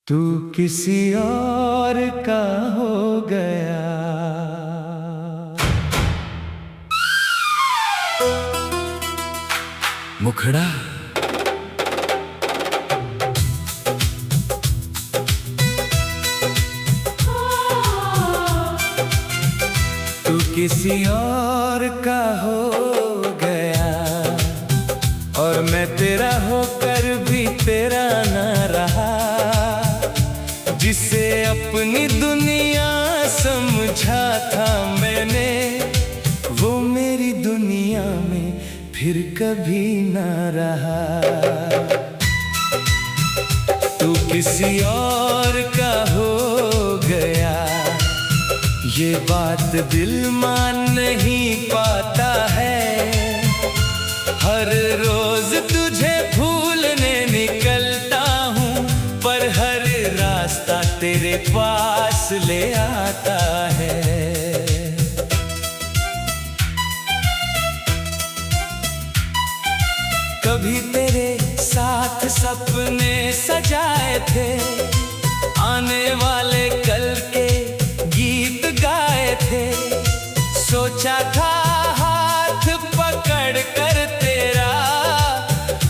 तू किसी और का हो गया। मुखड़ा तू किसी और का हो गया और मैं तेरा होकर भी तेरा ना रहा। जिसे अपनी दुनिया समझा था मैंने, वो मेरी दुनिया में फिर कभी ना रहा। तू किसी और का हो गया, ये बात दिल मान नहीं पाता है। हर रोज तुझे भूलने निकलता हूँ, पर हर रास्ता तेरे पास ले आता है। कभी तेरे साथ सपने सजाए थे, आने वाले कल के गीत गाए थे। सोचा था हाथ पकड़ कर तेरा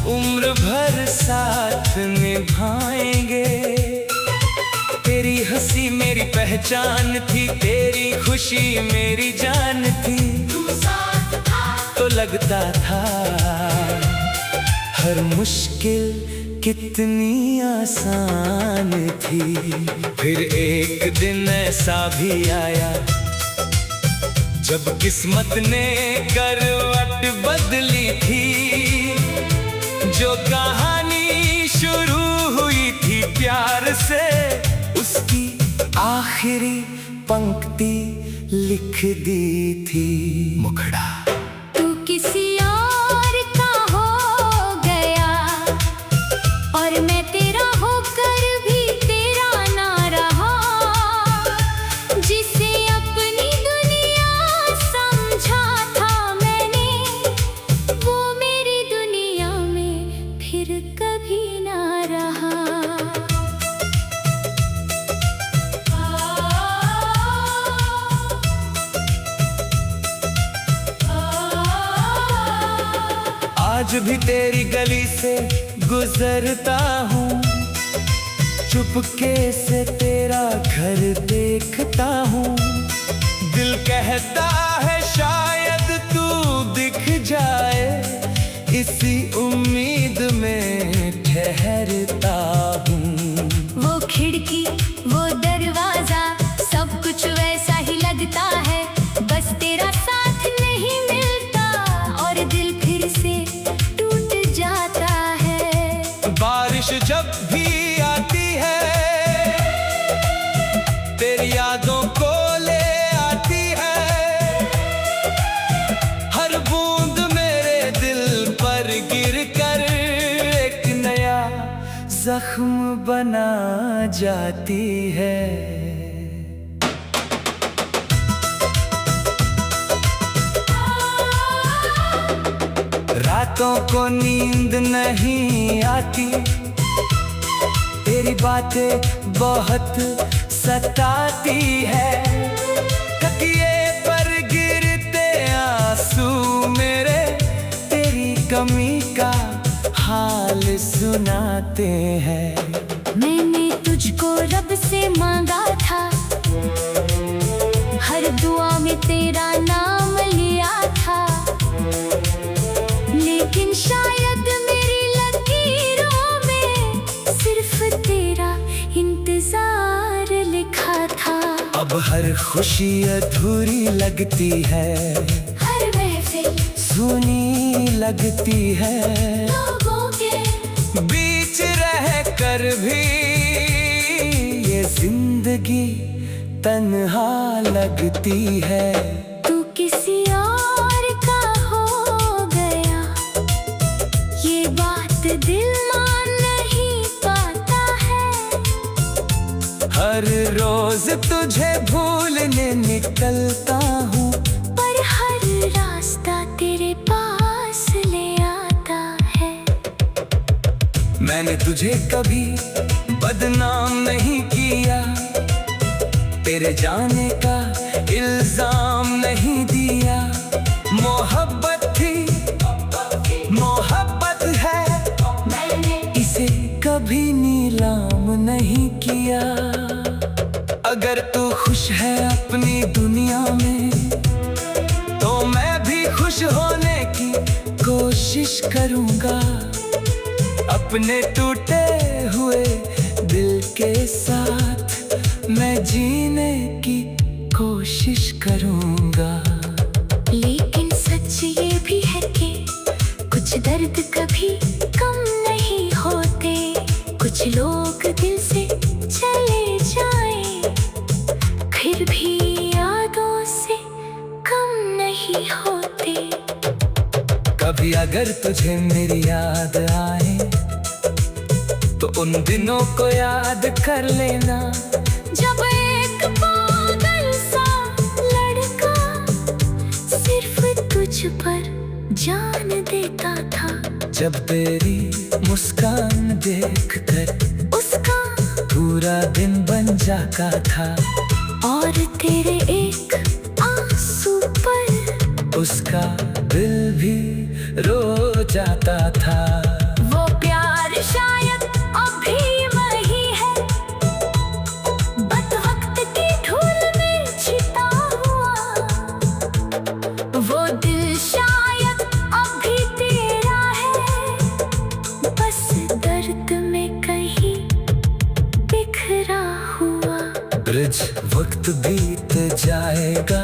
उम्र भर साथ निभाएंगे। तेरी हंसी मेरी पहचान थी, तेरी खुशी मेरी जान थी। तू साथ था तो लगता था हर मुश्किल कितनी आसान थी। फिर एक दिन ऐसा भी आया जब किस्मत ने करवट बदली थी। जो कहानी शुरू हुई थी प्यार से, उसकी आखिरी पंक्ति लिख दी थी। मुखड़ा तू किसी और का हो गया और मैं तेरा होकर भी तेरा ना रहा। जिसे अपनी दुनिया समझा था मैंने, वो मेरी दुनिया में फिर कभी ना रहा। आज भी तेरी गली से गुजरता हूँ, चुपके से तेरा घर देखता हूँ। दिल कहता है शायद तू दिख जाए, इसी उम्मीद में ठहरता हूँ। वो खिड़की वो दरवाजा सब कुछ वैसा ही लगता है, बस तेरा साथ नहीं मिलता और दिल फिर से टूट जाता है। बारिश जब भी आती है तेरी यादों को ले आती है। हर बूंद मेरे दिल पर गिर कर एक नया जख्म बना जाती है। रातों को नींद नहीं आती, तेरी बातें बहुत सताती है। तकिए पर गिरते आंसू मेरे तेरी कमी का हाल सुनाते हैं। मैंने तुझको रब से मांगा था, हर दुआ में तेरा नाम लिया था। लेकिन शायद मेरी लकीरों में सिर्फ तेरा इंतजार लिखा था। अब हर खुशी अधूरी लगती है, हर महफिल सुनी लगती है। लोगों के बीच रह कर भी ये जिंदगी तन्हा लगती है। तू किसी और का हो गया, ये बात दिल मान नहीं पाता है। हर रोज तुझे भूलने निकलता हूँ, पर हर रास्ता तेरे पास ले आता है। मैंने तुझे कभी बदनाम नहीं तेरे जाने का इल्जाम नहीं दिया। मोहब्बत थी, मोहब्बत है, मैंने इसे कभी नीलाम नहीं किया। अगर तू खुश है अपनी दुनिया में, तो मैं भी खुश होने की कोशिश करूंगा। अपने टूटे हुए दिल के साथ मैं जीने की कोशिश करूंगा। लेकिन सच ये भी है कि कुछ दर्द कभी कम नहीं होते। कुछ लोग दिल से चले जाएं, फिर भी यादों से कम नहीं होते। कभी अगर तुझे मेरी याद आए, तो उन दिनों को याद कर लेना, जब एक पागल सा लड़का सिर्फ तुझ पर जान देता था। जब तेरी मुस्कान देखकर उसका पूरा दिन बन जाता था। और तेरे एक आंसू पर उसका दिल भी रो जाता था। वो प्यार शायद अभी वही है, बस वक्त की धूल में छिपा हुआ। वो दिल शायद अभी तेरा है, बस दर्द में कहीं बिखरा हुआ। ब्रिज वक्त बीत जाएगा,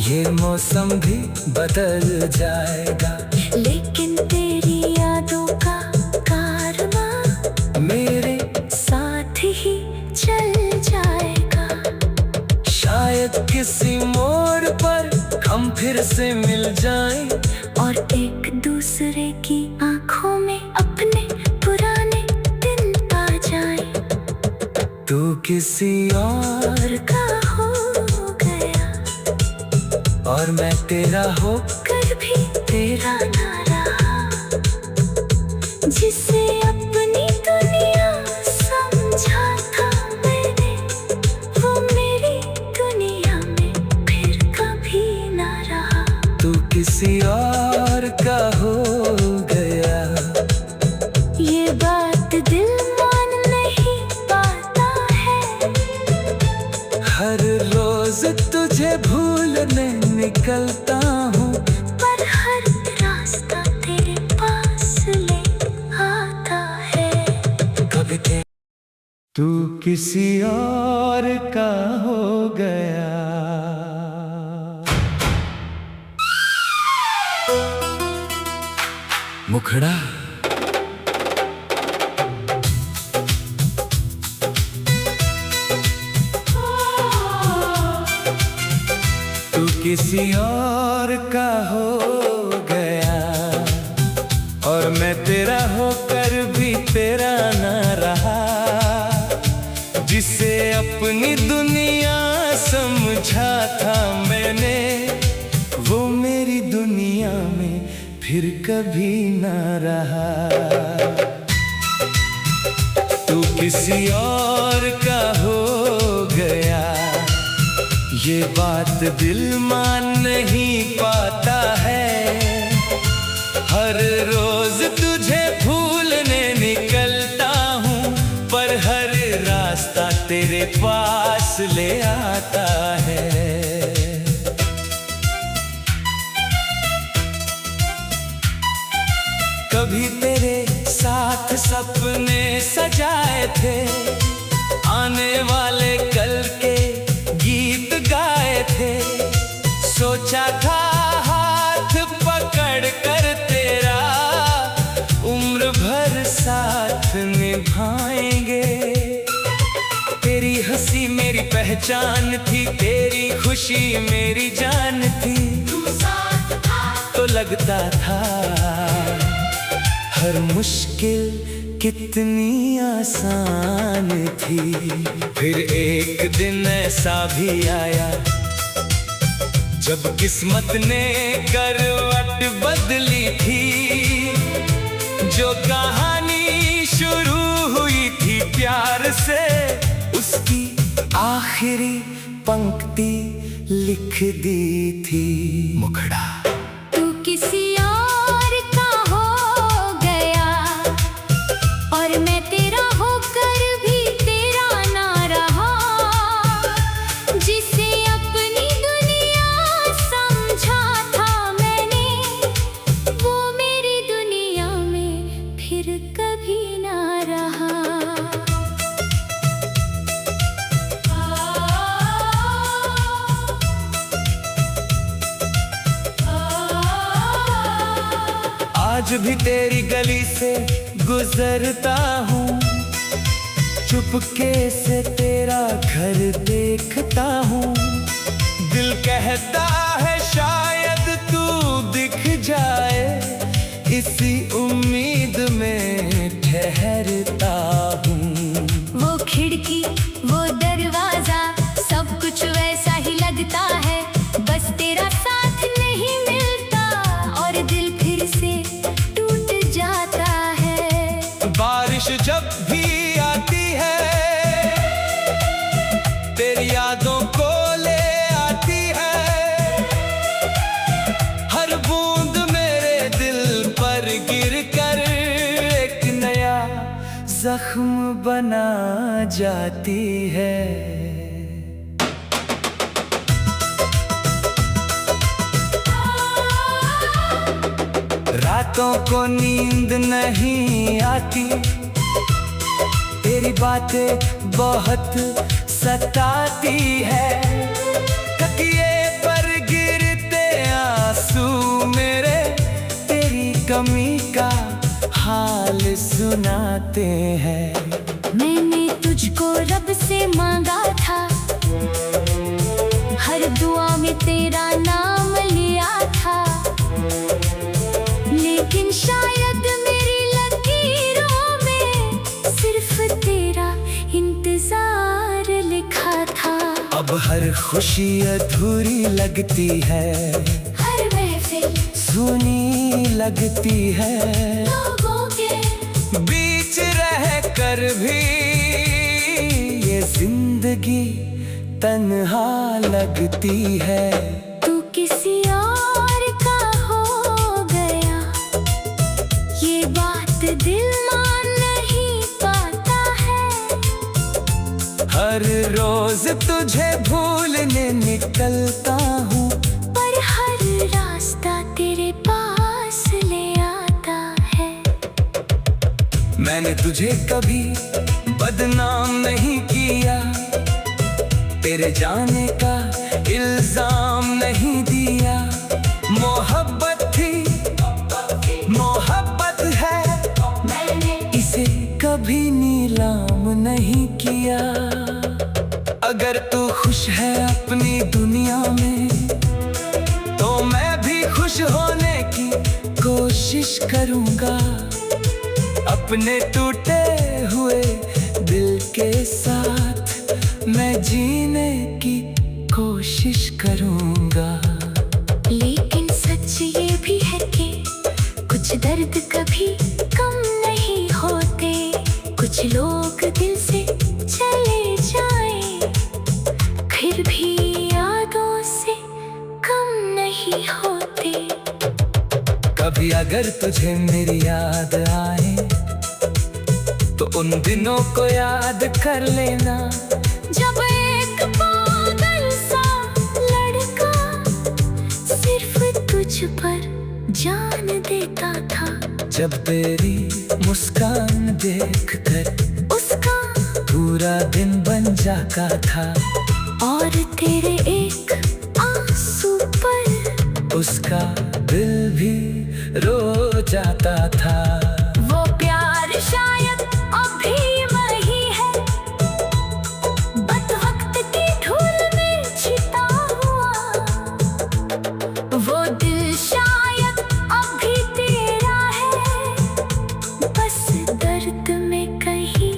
ये मौसम भी बदल जाएगा, लेकिन तेरी यादों का कारवां मेरे साथ ही चल जाएगा। शायद किसी मोड़ पर हम फिर से मिल जाएं, और एक दूसरे की आंखों में अपने पुराने दिन आ जाएं। तू किसी और का हो गया और मैं तेरा हो कर भी तेरा ना रहा। जिसे अपनी दुनिया समझा था मैंने, वो मेरी दुनिया में फिर कभी ना रहा। तू किसी और का हो गया। ये बात दिल मान नहीं पाता है, हर रोज तुझे भूलने निकलता हूँ, पर हर रास्ता तेरे पास ले आता है। कभी तू किसी और का हो गया। मुखड़ा तू किसी और का हो गया, और मैं तेरा होकर भी तेरा ना रहा। जिसे अपनी दुनिया समझा था मैंने, वो मेरी दुनिया में फिर कभी ना रहा। तू किसी और का हो गया, ये बात दिल मान नहीं पाता है। हर रोज तुझे भूलने निकलता हूँ, पर हर रास्ता तेरे पास ले आता है। कभी तेरे साथ सपने सजाए थे, आने वाले कल के गीत गाए थे। सोचा था हाथ पकड़ कर तेरा उम्र भर साथ निभाएंगे। तेरी हंसी मेरी पहचान थी, तेरी खुशी मेरी जान थी। तो लगता था हर मुश्किल कितनी आसान थी। फिर एक दिन ऐसा भी आया, जब किस्मत ने करवट बदली थी। जो कहानी शुरू हुई थी प्यार से, उसकी आखिरी पंक्ति लिख दी थी। मुखड़ा तू किसी और का हो गया और मैं तेरा होकर भी तेरा ना रहा। जिसे अपनी दुनिया समझा था मैंने, वो मेरी दुनिया में फिर कभी ना रहा। आज भी तेरी गली से गुजरता हूँ, चुपके से तेरा घर देखता हूँ। दिल कहता है शायद तू दिख जाए, इसी उम्मीद में ठहरता हूँ। वो खिड़की वो दरवाजा सब कुछ वैसा ही लगता है, बस तेरा साथ नहीं मिलता और दिल फिर से टूट जाता है। बारिश जब भी आती है तेरी यादों को ले आती है। हर बूंद मेरे दिल पर गिर कर एक नया जख्म बना जाती है। रातों को नींद नहीं आती, तेरी बातें बहुत सताती है। तकिए पर गिरते आंसू मेरे तेरी कमी का हाल सुनाते हैं। मैंने तुझको रब से मांगा था, हर दुआ में तेरा नाम लिया था, लेकिन शायद मेरी लकीरों में सिर्फ तेरा इंतजार लिखा था। अब हर खुशी अधूरी लगती है, हर महफिल सुनी लगती है। लोगों के बीच रह कर भी ये जिंदगी तन्हा लगती है। तू किसी और का हो गया, ये बात दिल मान नहीं पाता है। हर रोज तुझे भूलने निकलता हूँ, पर हर रास्ता तेरे पास ले आता है। मैंने तुझे कभी बदनाम नहीं किया, तेरे जाने का इल्जाम नहीं दिया। मोहब्बत थी मोहब्बत है, मैंने इसे कभी नीलाम नहीं किया। अगर तू खुश है अपनी दुनिया में, तो मैं भी खुश होने की कोशिश करूंगा। अपने टूटे हुए दिल के साथ मैं जीने की कोशिश करूंगा। लेकिन सच ये भी है कि कुछ दर्द कभी कम नहीं होते। कुछ लोग दिल से चले जाएं, फिर भी यादों से कम नहीं होते। कभी अगर तुझे मेरी याद आए, तो उन दिनों को याद कर लेना, जब एक पागल सा लड़का सिर्फ तुझ पर जान देता था। जब तेरी मुस्कान देखकर उसका पूरा दिन बन जाता था, और तेरे एक आंसू पर उसका दिल भी रो जाता था। वो प्यार शायद अभी वही है, बस वक्त की धूल में छिपा हुआ। वो दिल शायद अभी तेरा है, बस दर्द में कहीं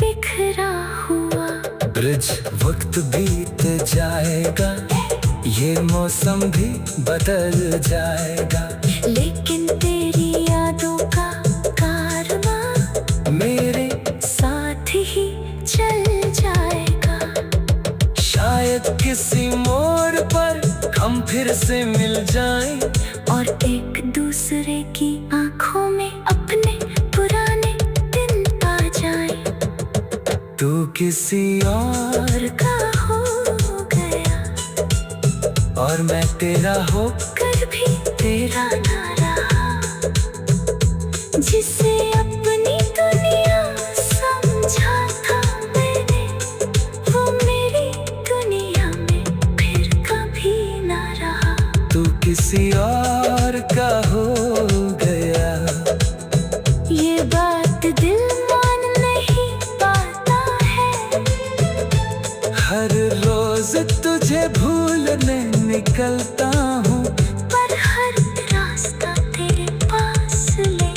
बिखरा हुआ। ब्रिज वक्त बीत जाएगा, ये मौसम भी बदल जाएगा, लेकिन तेरी यादों का कारवां मेरे साथ ही चल जाएगा। फिर से मिल जाएं और एक दूसरे की आंखों में अपने पुराने दिन आ जाएं। तू किसी और का हो गया और मैं तेरा हो कर भी तेरा ना रहा, जिसे अपनी दुनिया समझा था मैंने, वो मेरी दुनिया में फिर कभी ना रहा। तू किसी और का हो गया, ये बात दिल मान नहीं पाता है, हर रोज तुझे भूलने निकलता हूँ, पर हर रास्ता तेरे पास ले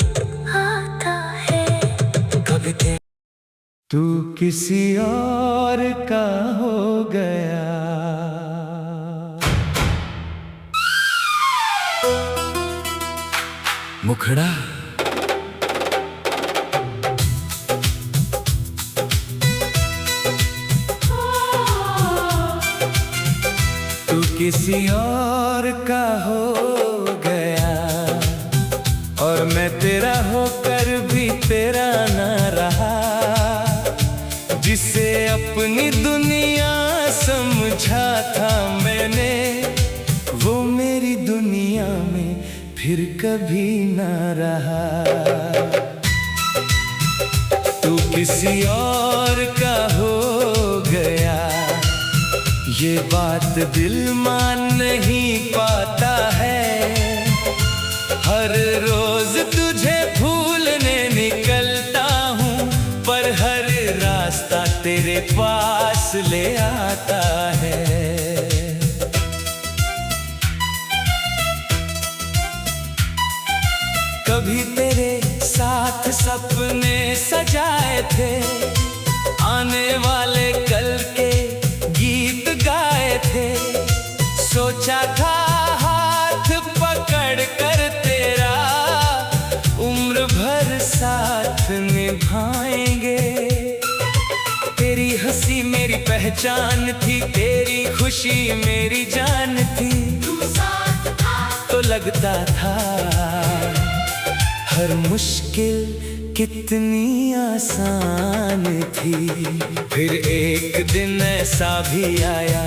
आता है। कभी तू किसी और का हो गया। मुखड़ा तू किसी और का हो गया और मैं तेरा होकर भी तेरा ना रहा, जिसे अपनी दुनिया समझा था मैंने, वो मेरी दुनिया में फिर कभी ना रहा। तू किसी और का हो गया, ये बात दिल मान नहीं पाता है, हर रोज तुझे भूलने निकलता हूँ, पर हर रास्ता तेरे पास ले आता है। कभी तेरे साथ सपने सजाए थे, आने वाले कल के गीत गाए थे, सोचा था हाथ पकड़ कर तेरा उम्र भर साथ निभाएंगे। तेरी हंसी मेरी पहचान थी, तेरी खुशी मेरी जान थी, तो लगता था हर मुश्किल कितनी आसान थी। फिर एक दिन ऐसा भी आया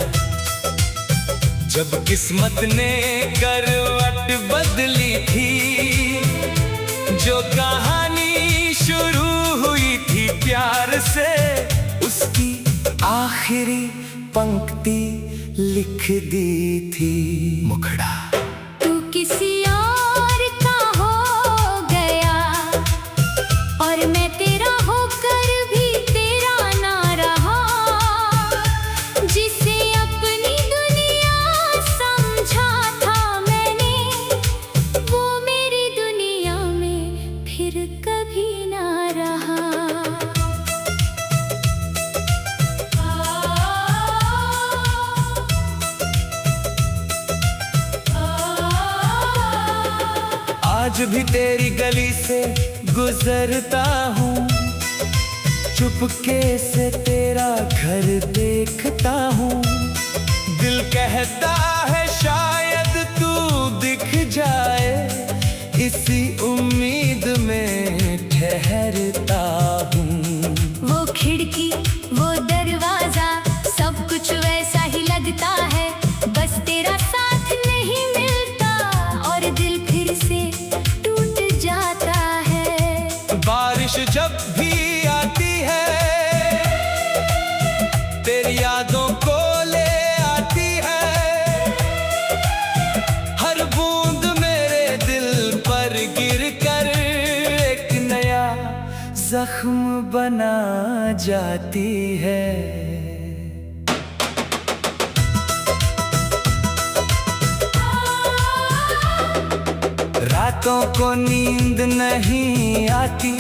जब किस्मत ने करवट बदली थी, जो कहानी शुरू हुई थी प्यार से, उसकी आखिरी पंक्ति लिख दी थी। मुखड़ा तू किसी और का हो गया और मैं तेरा होकर भी तेरा ना रहा, जिसे अपनी दुनिया समझा था मैंने, वो मेरी दुनिया में फिर कभी ना रहा। आज भी तेरी गली से गुजरता हूँ, चुपके से तेरा घर देखता हूँ, दिल कहता है शायद तू दिख जाए, इसी उम्मीद में ठहरता हूँ। वो खिड़की वो दरवाजा सब कुछ वैसा ही लगता है, बस तेरा साथ नहीं मिलता और दिल फिर से टूट जाता है। बारिश जब भी आती है तेरी यादों को ले आती है, हर बूंद मेरे दिल पर गिर कर एक नया जख्म बना जाती है। रातों को नींद नहीं आती,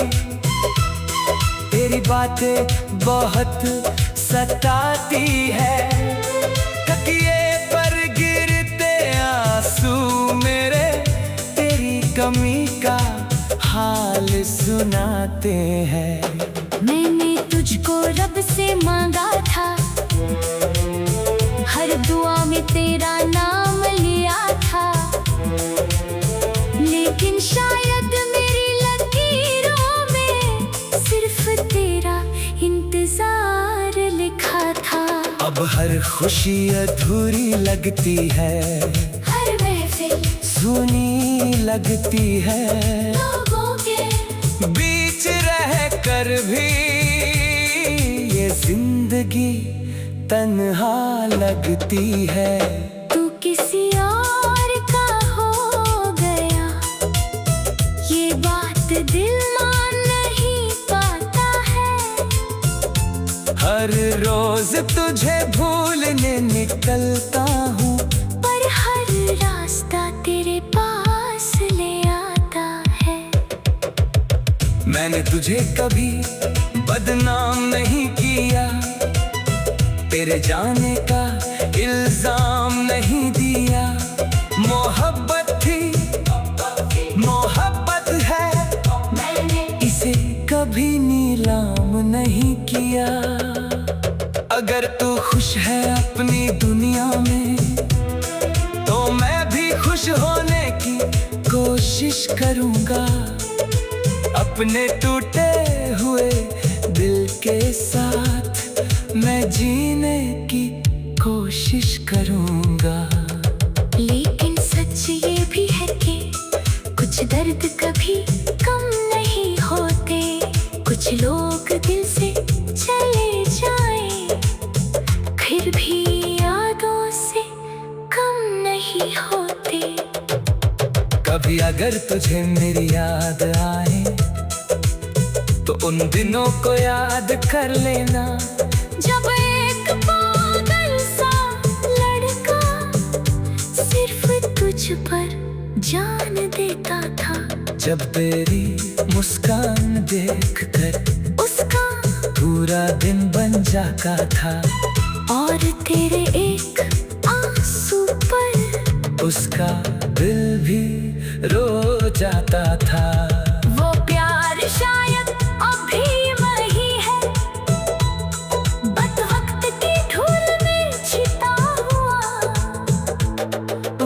तेरी बातें बहुत सताती है, तकिए पर गिरते आंसू मेरे तेरी कमी का हाल सुनाते हैं। मैंने तुझको रब से मांगा था, हर दुआ में तेरा नाम लिया अब हर खुशी अधूरी लगती है, हर महफिल सुनी लगती है, लोगों के बीच रह कर भी ये जिंदगी तन्हा लगती है। तू किसी और का हो गया, ये बात दिल मान नहीं पाता है। हर रोज तुझे भूलने निकलता हूँ, पर हर रास्ता तेरे पास ले आता है। मैंने तुझे कभी बदनाम नहीं किया, तेरे जाने का इल्जाम नहीं दिया। मोहब्बत थी, मोहब्बत है, मैंने इसे कभी नीलाम नहीं किया। अगर तू खुश है अपनी दुनिया में, तो मैं भी खुश होने की कोशिश करूंगा। अपने टूटे हुए दिल के साथ मैं जीने की कोशिश करूंगा। लेकिन सच ये भी है कि कुछ दर्द कभी कम नहीं होते। कुछ लोग दिल से चले जाएं, फिर भी यादों से कम नहीं होते। कभी अगर तुझे मेरी याद आए, तो उन दिनों को याद कर लेना, जब एक पागल सा लड़का सिर्फ तुझ पर जान देता था। जब तेरी मुस्कान देखकर उसका पूरा दिन बन जाता था, और तेरे एक आंसू पर उसका दिल भी रो जाता था। वो प्यार शायद अभी वही है, बस वक्त की धूल में छिपा हुआ।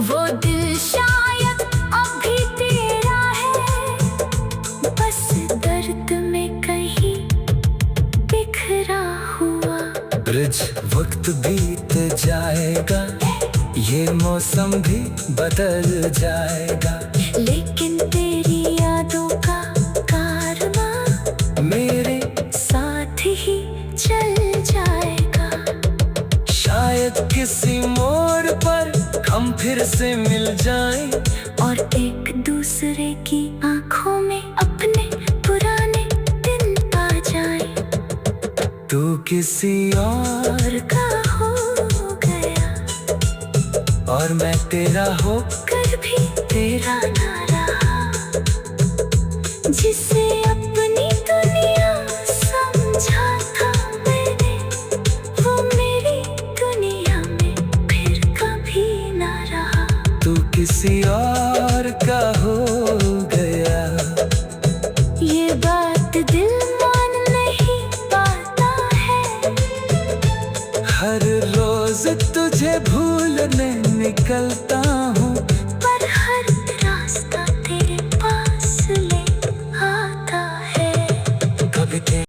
वो दिल शायद अभी तेरा है, बस दर्द में कहीं बिखरा हुआ। ब्रिज वक्त बीत जाएगा, ये मौसम भी बदल जाएगा, लेकिन तेरी यादों का कारवां मेरे साथ ही चल जाएगा। शायद किसी मोड़ पर हम फिर से मिल जाएं, और एक दूसरे की आंखों में अपने पुराने दिन आ जाए। तू किसी और का हो गया, और मैं तेरा हो कर भी तेरा ना रहा। जिसे अपनी दुनिया समझा था मैंने, वो मेरी दुनिया में फिर कभी ना रहा। तू किसी और का हो गया, ये बात दिल मान नहीं पाता है। हर रोज तुझे भूलने निकलता